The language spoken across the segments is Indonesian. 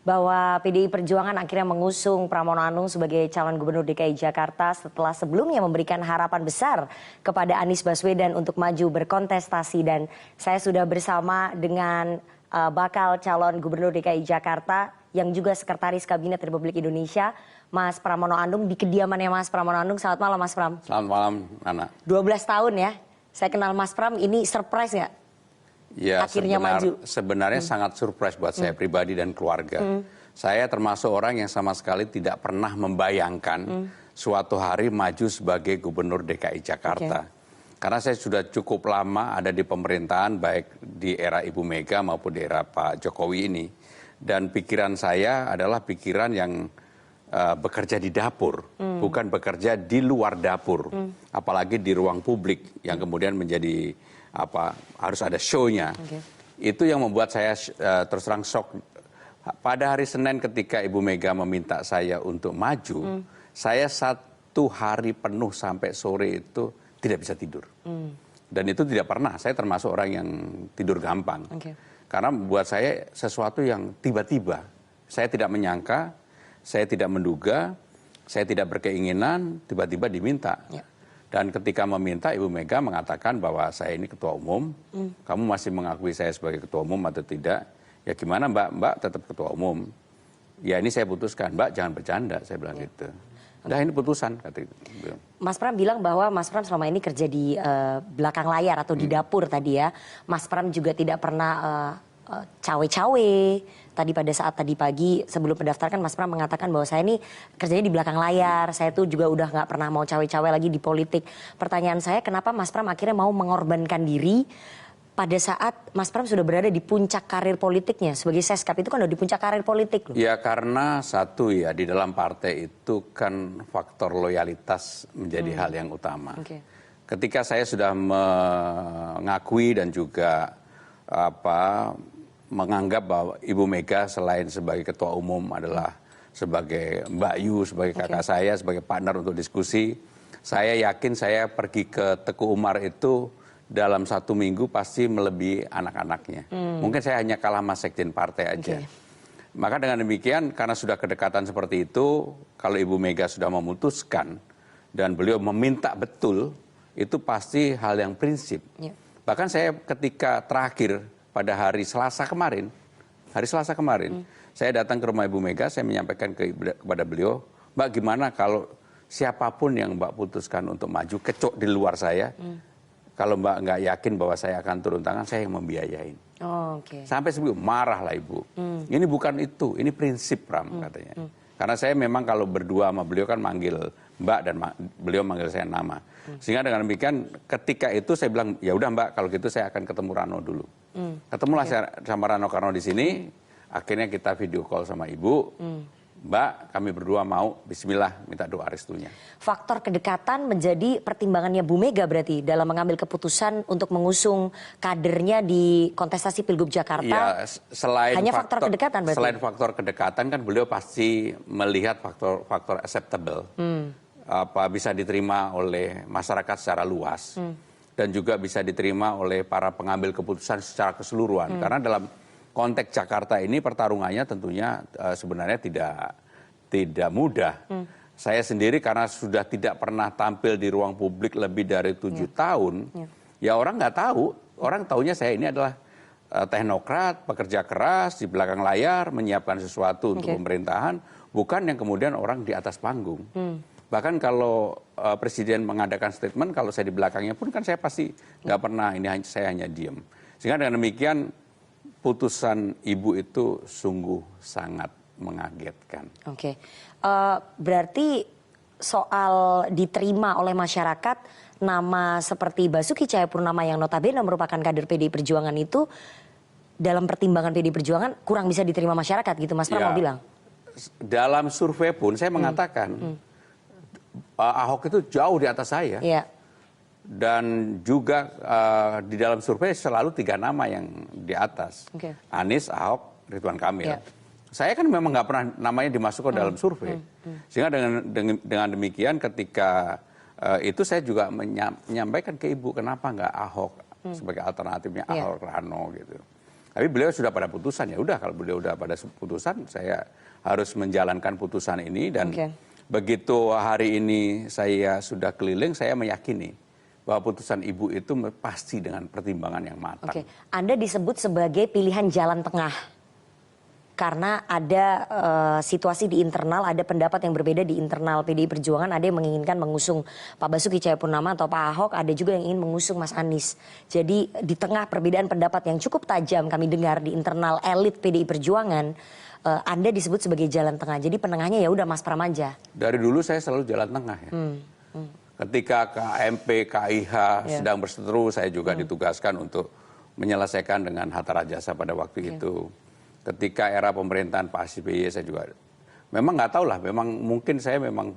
bahwa PDI Perjuangan akhirnya mengusung Pramono Anung sebagai calon gubernur DKI Jakarta setelah sebelumnya memberikan harapan besar kepada Anies Baswedan untuk maju berkontestasi. Dan saya sudah bersama dengan bakal calon gubernur DKI Jakarta yang juga Sekretaris Kabinet Republik Indonesia, Mas Pramono Anung, di kediamannya Mas Pramono Anung. Selamat malam Mas Pram. Selamat malam Nana. 12 tahun ya, saya kenal Mas Pram, ini surprise nggak? Ya, akhirnya maju. Sebenarnya sangat surprise buat saya pribadi dan keluarga. Saya termasuk orang yang sama sekali tidak pernah membayangkan suatu hari maju sebagai gubernur DKI Jakarta. Karena saya sudah cukup lama ada di pemerintahan, baik di era Ibu Mega maupun di era Pak Jokowi ini. Dan pikiran saya adalah pikiran yang bekerja di dapur, bukan bekerja di luar dapur. Apalagi di ruang publik yang kemudian menjadi harus ada show-nya. Itu yang membuat saya terus terang shock. Pada hari Senin ketika Ibu Mega meminta saya untuk maju, saya 1 hari penuh sampai sore itu tidak bisa tidur. Dan itu tidak pernah, saya termasuk orang yang tidur gampang. Karena buat saya sesuatu yang tiba-tiba, saya tidak menyangka, saya tidak menduga, saya tidak berkeinginan, tiba-tiba diminta. Dan ketika meminta, Ibu Mega mengatakan bahwa saya ini ketua umum, kamu masih mengakui saya sebagai ketua umum atau tidak? Ya gimana Mbak? Mbak tetap ketua umum. Ya ini saya putuskan, Mbak jangan bercanda, saya bilang gitu. Nah ini putusan, kata itu. Mas Pram bilang bahwa Mas Pram selama ini kerja di belakang layar atau di dapur tadi ya. Mas Pram juga tidak pernah cawe-cawe. Tadi pada saat tadi pagi sebelum mendaftarkan Mas Pram mengatakan bahwa saya ini kerjanya di belakang layar. Saya tuh juga udah nggak pernah mau cawe-cawe lagi di politik. Pertanyaan saya, kenapa Mas Pram akhirnya mau mengorbankan diri pada saat Mas Pram sudah berada di puncak karir politiknya sebagai Seskap? Itu kan udah di puncak karir politik loh. Ya karena satu ya, di dalam partai itu kan faktor loyalitas menjadi hal yang utama. Ketika saya sudah mengakui dan juga menganggap bahwa Ibu Mega selain sebagai ketua umum adalah sebagai Mbak Yu, sebagai kakak saya, sebagai partner untuk diskusi, saya yakin saya pergi ke Teguh Umar itu dalam 1 minggu pasti melebihi anak-anaknya. Mungkin saya hanya kalah sama sekjen partai aja. Maka dengan demikian, karena sudah kedekatan seperti itu, kalau Ibu Mega sudah memutuskan dan beliau meminta betul, itu pasti hal yang prinsip. Bahkan saya ketika terakhir pada hari Selasa kemarin, saya datang ke rumah Ibu Mega, saya menyampaikan kepada beliau, Mbak gimana kalau siapapun yang Mbak putuskan untuk maju, kecuali di luar saya, kalau Mbak nggak yakin bahwa saya akan turun tangan, saya yang membiayain. Sampai sebelum marah lah Ibu. Ini bukan itu, ini prinsip Pram katanya. Karena saya memang kalau berdua sama beliau kan manggil Mbak dan beliau manggil saya nama. Sehingga dengan demikian ketika itu saya bilang ya udah Mbak kalau gitu saya akan ketemu Rano dulu. Ketemulah saya sama Rano Karno di sini. Akhirnya kita video call sama Ibu. Mbak, kami berdua mau, bismillah, minta doa restunya. Faktor kedekatan menjadi pertimbangannya Bu Mega berarti dalam mengambil keputusan untuk mengusung kadernya di kontestasi Pilgub Jakarta. Ya, selain hanya faktor kedekatan berarti. Selain faktor kedekatan kan beliau pasti melihat faktor acceptable. Bisa diterima oleh masyarakat secara luas. Dan juga bisa diterima oleh para pengambil keputusan secara keseluruhan. Karena dalam konteks Jakarta ini pertarungannya tentunya sebenarnya tidak mudah. Saya sendiri karena sudah tidak pernah tampil di ruang publik lebih dari 7 tahun, ya orang nggak tahu. Orang taunya saya ini adalah teknokrat, pekerja keras di belakang layar, menyiapkan sesuatu untuk pemerintahan, bukan yang kemudian orang di atas panggung. Bahkan kalau presiden mengadakan statement, kalau saya di belakangnya pun kan saya pasti nggak pernah, saya hanya diem. Sehingga dengan demikian putusan Ibu itu sungguh sangat mengagetkan. Berarti soal diterima oleh masyarakat nama seperti Basuki Cahayapurnama yang notabene merupakan kader PDI Perjuangan itu dalam pertimbangan PDI Perjuangan kurang bisa diterima masyarakat gitu Mas Pram mau bilang? Dalam survei pun saya mengatakan Ahok itu jauh di atas saya. Dan juga di dalam survei selalu 3 nama yang di atas. Anies, Ahok, Ridwan Kamil. Saya kan memang nggak pernah namanya dimasukkan dalam survei. Sehingga dengan demikian ketika itu saya juga menyampaikan ke Ibu kenapa nggak Ahok sebagai alternatifnya Ahok Rano gitu. Tapi beliau sudah pada putusan, ya udah kalau beliau udah pada putusan, saya harus menjalankan putusan ini. Dan begitu hari ini saya sudah keliling, saya meyakini bahwa putusan ibu itu pasti dengan pertimbangan yang matang. Oke, Anda disebut sebagai pilihan jalan tengah. Karena ada situasi di internal, ada pendapat yang berbeda di internal PDI Perjuangan. Ada yang menginginkan mengusung Pak Basuki Cahayapurnama atau Pak Ahok, ada juga yang ingin mengusung Mas Anies. Jadi di tengah perbedaan pendapat yang cukup tajam kami dengar di internal elit PDI Perjuangan, Anda disebut sebagai jalan tengah. Jadi penengahnya ya udah Mas Pram aja. Dari dulu saya selalu jalan tengah ya. Ketika KMP, KIH sedang berseteru, saya juga ditugaskan untuk menyelesaikan dengan Hatta Rajasa pada waktu itu. Ketika era pemerintahan Pak SBY saya juga memang nggak tahu lah, memang mungkin saya memang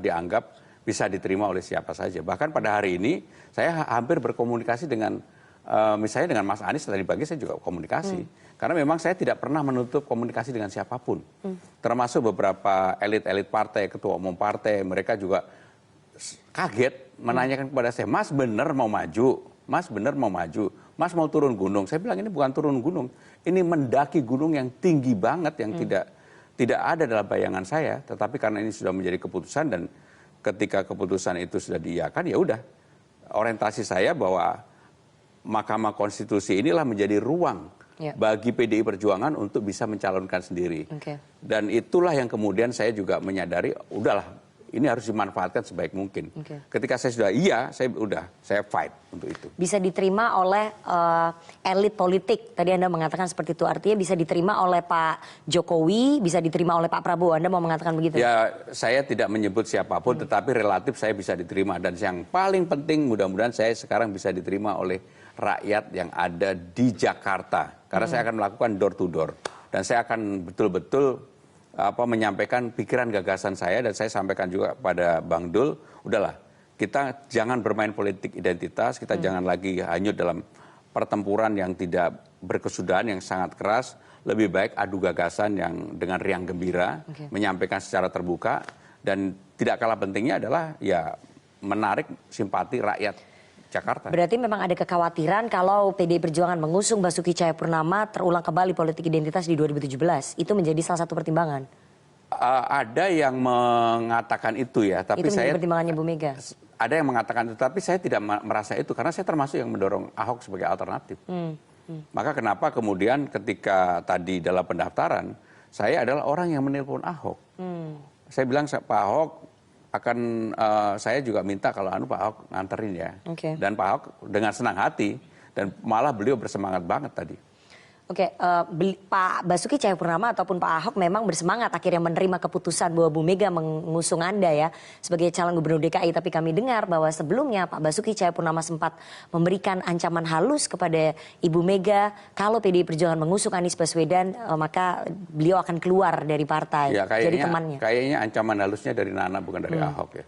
dianggap bisa diterima oleh siapa saja. Bahkan pada hari ini saya hampir berkomunikasi dengan misalnya dengan Mas Anies tadi pagi saya juga komunikasi. Karena memang saya tidak pernah menutup komunikasi dengan siapapun. Termasuk beberapa elit-elit partai, ketua umum partai, mereka juga kaget menanyakan kepada saya, Mas bener mau maju? Mas bener mau maju? Mas mau turun gunung? Saya bilang ini bukan turun gunung, ini mendaki gunung yang tinggi banget yang tidak ada dalam bayangan saya. Tetapi karena ini sudah menjadi keputusan dan ketika keputusan itu sudah diiyakan, ya udah orientasi saya bahwa Mahkamah Konstitusi inilah menjadi ruang bagi PDI Perjuangan untuk bisa mencalonkan sendiri. Dan itulah yang kemudian saya juga menyadari, udahlah ini harus dimanfaatkan sebaik mungkin. Ketika saya sudah saya fight untuk itu. Bisa diterima oleh elit politik. Tadi Anda mengatakan seperti itu. Artinya bisa diterima oleh Pak Jokowi, bisa diterima oleh Pak Prabowo. Anda mau mengatakan begitu? Ya, saya tidak menyebut siapapun, tetapi relatif saya bisa diterima. Dan yang paling penting mudah-mudahan saya sekarang bisa diterima oleh rakyat yang ada di Jakarta. Karena saya akan melakukan door to door. Dan saya akan betul-betul menyampaikan pikiran gagasan saya, dan saya sampaikan juga pada Bang Dul, udahlah kita jangan bermain politik identitas, kita jangan lagi hanyut dalam pertempuran yang tidak berkesudahan, yang sangat keras. Lebih baik adu gagasan yang dengan riang gembira, menyampaikan secara terbuka, dan tidak kalah pentingnya adalah ya menarik simpati rakyat Jakarta. Berarti memang ada kekhawatiran kalau PDI Perjuangan mengusung Basuki Cahayapurnama terulang kembali politik identitas di 2017. Itu menjadi salah satu pertimbangan. Ada yang mengatakan itu ya, tapi itu menjadi pertimbangannya Bu Mega. Ada yang mengatakan itu, tapi saya tidak merasa itu karena saya termasuk yang mendorong Ahok sebagai alternatif. Maka kenapa kemudian ketika tadi dalam pendaftaran saya adalah orang yang menelpon Ahok. Saya bilang Pak Ahok akan saya juga minta kalau Pak Ahok nganterin ya. Dan Pak Ahok dengan senang hati dan malah beliau bersemangat banget tadi. Pak Basuki Cahayapurnama ataupun Pak Ahok memang bersemangat akhirnya menerima keputusan bahwa Bu Mega mengusung Anda ya sebagai calon gubernur DKI. Tapi kami dengar bahwa sebelumnya Pak Basuki Cahayapurnama sempat memberikan ancaman halus kepada Ibu Mega kalau PDI Perjuangan mengusung Anies Baswedan maka beliau akan keluar dari partai jadi temannya. Kayaknya ancaman halusnya dari Nana bukan dari Ahok ya.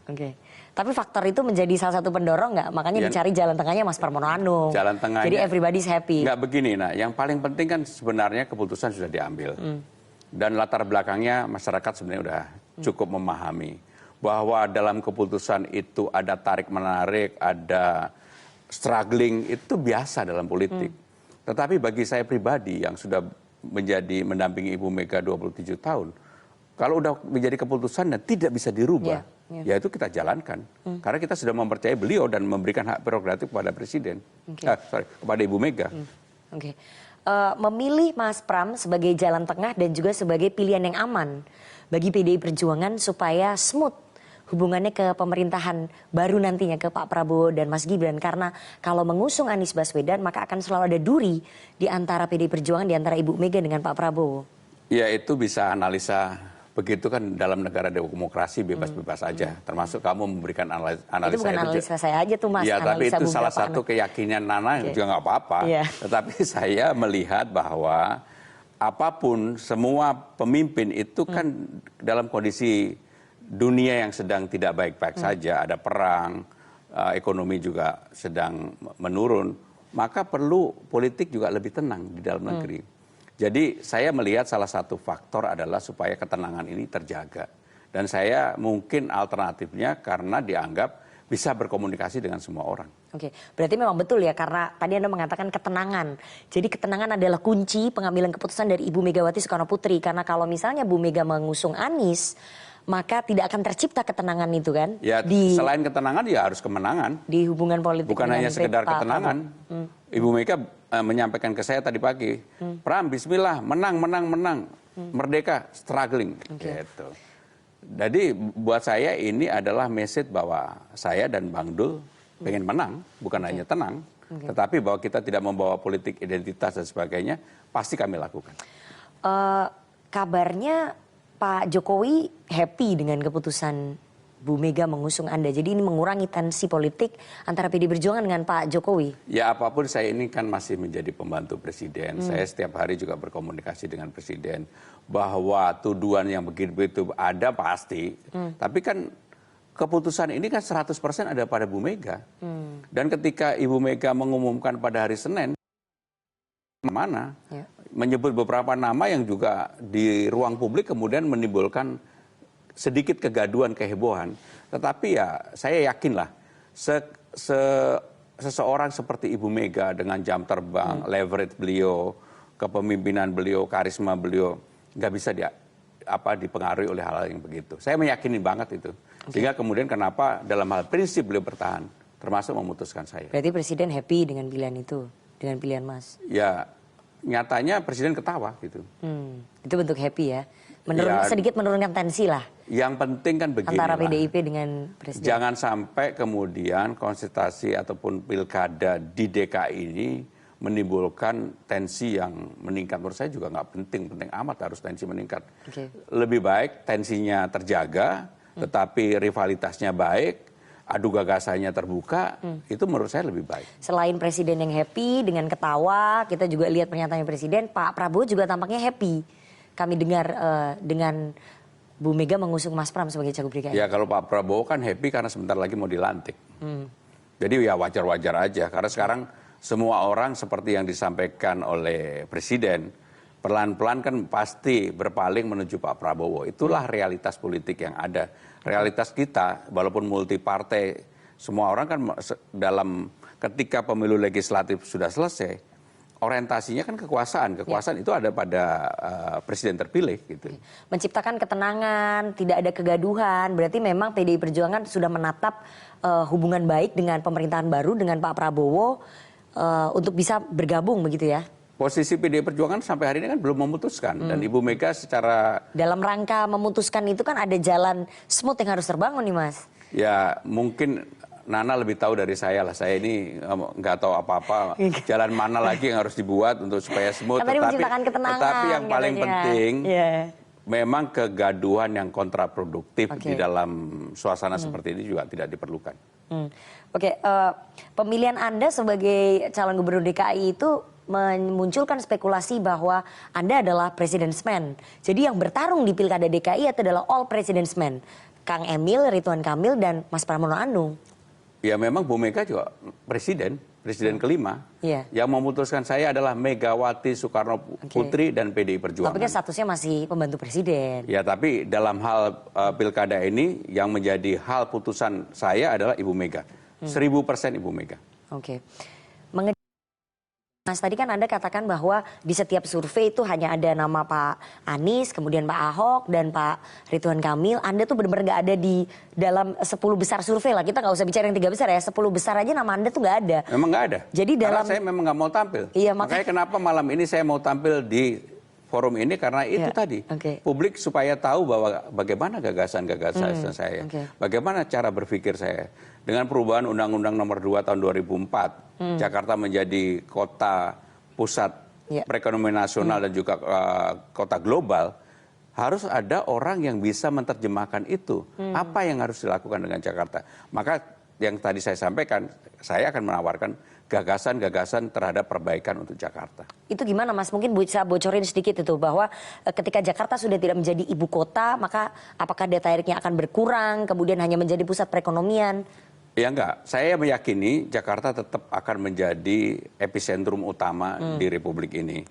Tapi faktor itu menjadi salah satu pendorong nggak? Makanya dicari jalan tengahnya Mas Pramono Anung. Jalan tengahnya. Jadi everybody's happy. Nggak begini, yang paling penting kan sebenarnya keputusan sudah diambil. Dan latar belakangnya masyarakat sebenarnya udah cukup memahami. Bahwa dalam keputusan itu ada tarik-menarik, ada struggling, itu biasa dalam politik. Tetapi bagi saya pribadi yang sudah mendampingi Ibu Mega 27 tahun, kalau udah menjadi keputusan dan tidak bisa dirubah, ya itu kita jalankan. Karena kita sudah mempercayai beliau dan memberikan hak prerogatif kepada Presiden, kepada Ibu Mega. Memilih Mas Pram sebagai jalan tengah dan juga sebagai pilihan yang aman bagi PDI Perjuangan supaya smooth hubungannya ke pemerintahan baru nantinya ke Pak Prabowo dan Mas Gibran. Karena kalau mengusung Anies Baswedan maka akan selalu ada duri di antara PDI Perjuangan, di antara Ibu Mega dengan Pak Prabowo. Ya itu bisa analisa. Begitu kan dalam negara demokrasi bebas-bebas aja. Termasuk kamu memberikan analisa itu bukan analisa saya aja tuh Mas. Ya tapi itu salah satu keyakinan Nana juga nggak apa-apa. Tetapi saya melihat bahwa apapun semua pemimpin itu kan dalam kondisi dunia yang sedang tidak baik-baik saja. Ada perang, ekonomi juga sedang menurun. Maka perlu politik juga lebih tenang di dalam negeri. Jadi saya melihat salah satu faktor adalah supaya ketenangan ini terjaga. Dan saya mungkin alternatifnya karena dianggap bisa berkomunikasi dengan semua orang. Oke, berarti memang betul ya karena tadi Anda mengatakan ketenangan. Jadi ketenangan adalah kunci pengambilan keputusan dari Ibu Megawati Soekarno Putri. Karena kalau misalnya Bu Mega mengusung Anies, maka tidak akan tercipta ketenangan itu kan? Ya selain ketenangan ya harus kemenangan. Di hubungan politik. Bukan hanya sekedar ketenangan. Ibu Mega menyampaikan ke saya tadi pagi, Pram, Bismillah, menang. Merdeka, struggling. Gitu. Jadi buat saya ini adalah message bahwa saya dan Bang Dul pengen menang, bukan hanya tenang, tetapi bahwa kita tidak membawa politik identitas dan sebagainya, pasti kami lakukan. Kabarnya Pak Jokowi happy dengan keputusan Bu Mega mengusung Anda. Jadi ini mengurangi tensi politik antara PD Perjuangan dengan Pak Jokowi. Ya apapun saya ini kan masih menjadi pembantu presiden. Saya setiap hari juga berkomunikasi dengan presiden. Bahwa tuduhan yang begitu-begitu ada pasti. Tapi kan keputusan ini kan 100% ada pada Bu Mega. Dan ketika Ibu Mega mengumumkan pada hari Senin, mana menyebut beberapa nama yang juga di ruang publik kemudian menimbulkan sedikit kegaduhan, kehebohan. Tetapi ya saya yakinlah seseorang seperti Ibu Mega dengan jam terbang, leverage beliau, kepemimpinan beliau, karisma beliau, nggak bisa dipengaruhi oleh hal-hal yang begitu. Saya meyakini banget itu. Sehingga kemudian kenapa dalam hal prinsip beliau bertahan, termasuk memutuskan saya. Berarti Presiden happy dengan pilihan itu, dengan pilihan Mas? Ya nyatanya Presiden ketawa gitu. Itu bentuk happy ya? Sedikit menurunkan tensi lah. Yang penting kan begini antara PDIP dengan Presiden. Jangan sampai kemudian konsultasi ataupun pilkada di DKI ini menimbulkan tensi yang meningkat. Menurut saya juga nggak penting amat harus tensi meningkat. Lebih baik tensinya terjaga, tetapi rivalitasnya baik, adu gagasannya terbuka, itu menurut saya lebih baik. Selain Presiden yang happy dengan ketawa, kita juga lihat pernyataan Presiden, Pak Prabowo juga tampaknya happy. Kami dengar dengan Bu Mega mengusung Mas Pram sebagai Cagup DKI. Ya kalau Pak Prabowo kan happy karena sebentar lagi mau dilantik. Jadi ya wajar-wajar aja. Karena sekarang semua orang seperti yang disampaikan oleh Presiden, pelan-pelan kan pasti berpaling menuju Pak Prabowo. Itulah realitas politik yang ada. Realitas kita, walaupun multi partai, semua orang kan dalam ketika pemilu legislatif sudah selesai, orientasinya kan kekuasaan. Kekuasaan itu ada pada presiden terpilih gitu. Menciptakan ketenangan, tidak ada kegaduhan. Berarti memang PDI Perjuangan sudah menatap hubungan baik dengan pemerintahan baru dengan Pak Prabowo untuk bisa bergabung begitu ya. Posisi PDI Perjuangan sampai hari ini kan belum memutuskan. Dan Ibu Mega secara dalam rangka memutuskan itu kan ada jalan smooth yang harus terbangun nih Mas. Ya mungkin Nana lebih tahu dari saya lah. Saya ini nggak tahu apa-apa. Jalan mana lagi yang harus dibuat untuk supaya smooth. Tetapi yang paling penting, memang kegaduhan yang kontraproduktif di dalam suasana seperti ini juga tidak diperlukan. Pemilihan Anda sebagai calon gubernur DKI itu memunculkan spekulasi bahwa Anda adalah president's man. Jadi yang bertarung di Pilkada DKI itu adalah all president's man. Kang Emil, Ridwan Kamil, dan Mas Pramono Anung. Ya memang Bu Mega juga presiden kelima. Yang memutuskan saya adalah Megawati Soekarno Putri dan PDI Perjuangan. Tapi kan statusnya masih pembantu presiden. Ya tapi dalam hal pilkada ini yang menjadi hal putusan saya adalah Ibu Mega. 1000% Ibu Mega. Mas, tadi kan Anda katakan bahwa di setiap survei itu hanya ada nama Pak Anies, kemudian Pak Ahok, dan Pak Ridwan Kamil. Anda tuh benar-benar nggak ada di dalam 10 besar survei lah. Kita nggak usah bicara yang 3 besar ya. 10 besar aja nama Anda tuh nggak ada. Memang nggak ada. Jadi karena saya memang nggak mau tampil. Iya, makanya kenapa malam ini saya mau tampil di forum ini karena itu tadi. Publik supaya tahu bahwa bagaimana gagasan-gagasan saya. Bagaimana cara berpikir saya. Dengan perubahan Undang-Undang Nomor 2 tahun 2004. Jakarta menjadi kota pusat perekonomian nasional dan juga kota global, harus ada orang yang bisa menerjemahkan itu. Apa yang harus dilakukan dengan Jakarta? Maka yang tadi saya sampaikan, saya akan menawarkan gagasan-gagasan terhadap perbaikan untuk Jakarta. Itu gimana Mas? Mungkin bisa bocorin sedikit itu bahwa ketika Jakarta sudah tidak menjadi ibu kota, maka apakah daya tariknya akan berkurang, kemudian hanya menjadi pusat perekonomian? Ya enggak, saya meyakini Jakarta tetap akan menjadi epicentrum utama di Republik ini.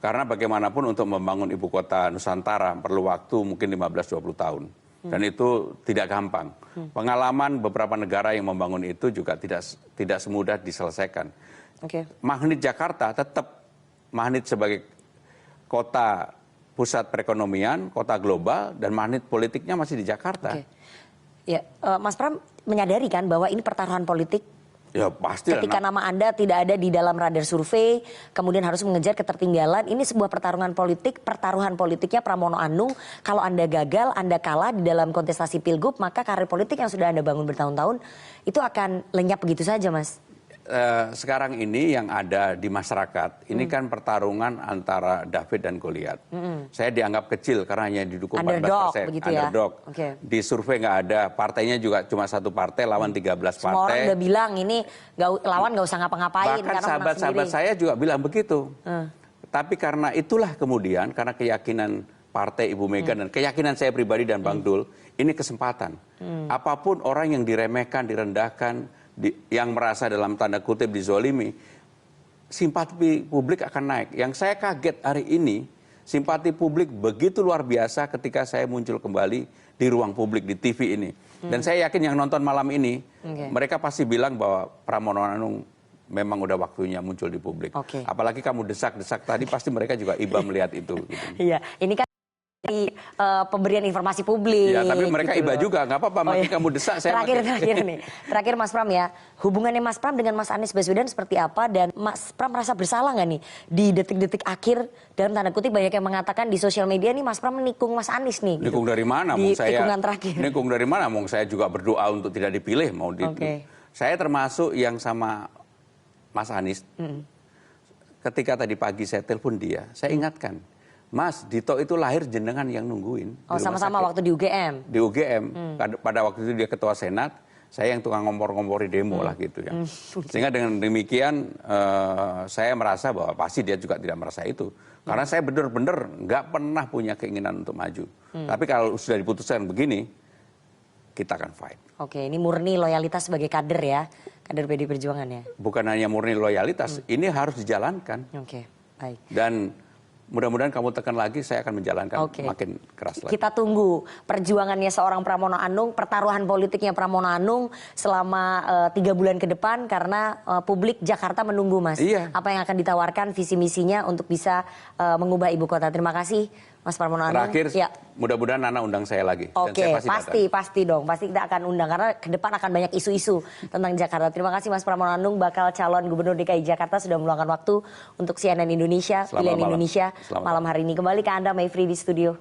Karena bagaimanapun untuk membangun ibu kota Nusantara perlu waktu mungkin 15-20 tahun. Dan itu tidak gampang. Pengalaman beberapa negara yang membangun itu juga tidak semudah diselesaikan. Magnet Jakarta tetap magnet sebagai kota pusat perekonomian, kota global, dan magnet politiknya masih di Jakarta. Ya, Mas Pram menyadari kan bahwa ini pertaruhan politik. Ya pasti. Ketika nama Anda tidak ada di dalam radar survei, kemudian harus mengejar ketertinggalan, ini sebuah pertarungan politik, pertaruhan politiknya Pramono Anung. Kalau Anda gagal, Anda kalah di dalam kontestasi Pilgub, maka karir politik yang sudah Anda bangun bertahun-tahun, itu akan lenyap begitu saja, Mas. Sekarang ini yang ada di masyarakat, ini kan pertarungan antara David dan Goliat. Saya dianggap kecil karena hanya didukung 14%. Underdog. Di survei nggak ada, partainya juga cuma satu partai, lawan 13 partai. Semua orang udah bilang ini lawan nggak usah ngapa-ngapain. Bahkan sahabat-sahabat saya juga bilang begitu. Tapi karena itulah kemudian, karena keyakinan partai Ibu Mega dan keyakinan saya pribadi dan Bang Dul, ini kesempatan. Apapun orang yang diremehkan, direndahkan, yang merasa dalam tanda kutip dizolimi, simpati publik akan naik. Yang saya kaget hari ini, simpati publik begitu luar biasa ketika saya muncul kembali di ruang publik di TV ini. Dan saya yakin yang nonton malam ini, mereka pasti bilang bahwa Pramono Anung memang udah waktunya muncul di publik. Apalagi kamu desak-desak tadi, pasti mereka juga iba melihat itu. Gitu. Iya, ini kan dari pemberian informasi publik. Ya, tapi mereka iba juga, nggak apa-apa. Makin kamu desak, saya Terakhir Mas Pram ya, hubungannya Mas Pram dengan Mas Anies Baswedan seperti apa, dan Mas Pram merasa bersalah nggak nih di detik-detik akhir, dalam tanda kutip banyak yang mengatakan di sosial media nih Mas Pram menikung Mas Anies nih. Nikung dari mana? Di tikungan terakhir. Nikung dari mana? Saya juga berdoa untuk tidak dipilih. Saya termasuk yang sama Mas Anies. Ketika tadi pagi saya telepon dia, saya ingatkan. Mas, Dito itu lahir jenengan yang nungguin. Oh, sama-sama waktu di UGM? Di UGM. Pada waktu itu dia ketua Senat, saya yang tukang ngompor-ngompori demo lah gitu ya. Sehingga dengan demikian saya merasa bahwa pasti dia juga tidak merasa itu. Karena saya benar-benar nggak pernah punya keinginan untuk maju. Tapi kalau sudah diputuskan begini, kita akan fight. Oke, ini murni loyalitas sebagai kader ya, kader PD Perjuangan ya? Bukan hanya murni loyalitas, ini harus dijalankan. Oke, baik. Dan mudah-mudahan kamu tekan lagi, saya akan menjalankan makin keras lagi. Kita tunggu perjuangannya seorang Pramono Anung, pertaruhan politiknya Pramono Anung selama 3 bulan ke depan, karena publik Jakarta menunggu, Mas. Apa yang akan ditawarkan visi misinya untuk bisa mengubah ibu kota. Terima kasih Mas Pramono Anung. Terakhir, mudah-mudahan Nana undang saya lagi. Oke, pasti dong. Pasti kita akan undang, karena ke depan akan banyak isu-isu tentang Jakarta. Terima kasih Mas Pramono Anung, bakal calon Gubernur DKI Jakarta, sudah meluangkan waktu untuk CNN Indonesia, Pilihan Indonesia malam hari ini. Kembali ke Anda, Mayfri di studio.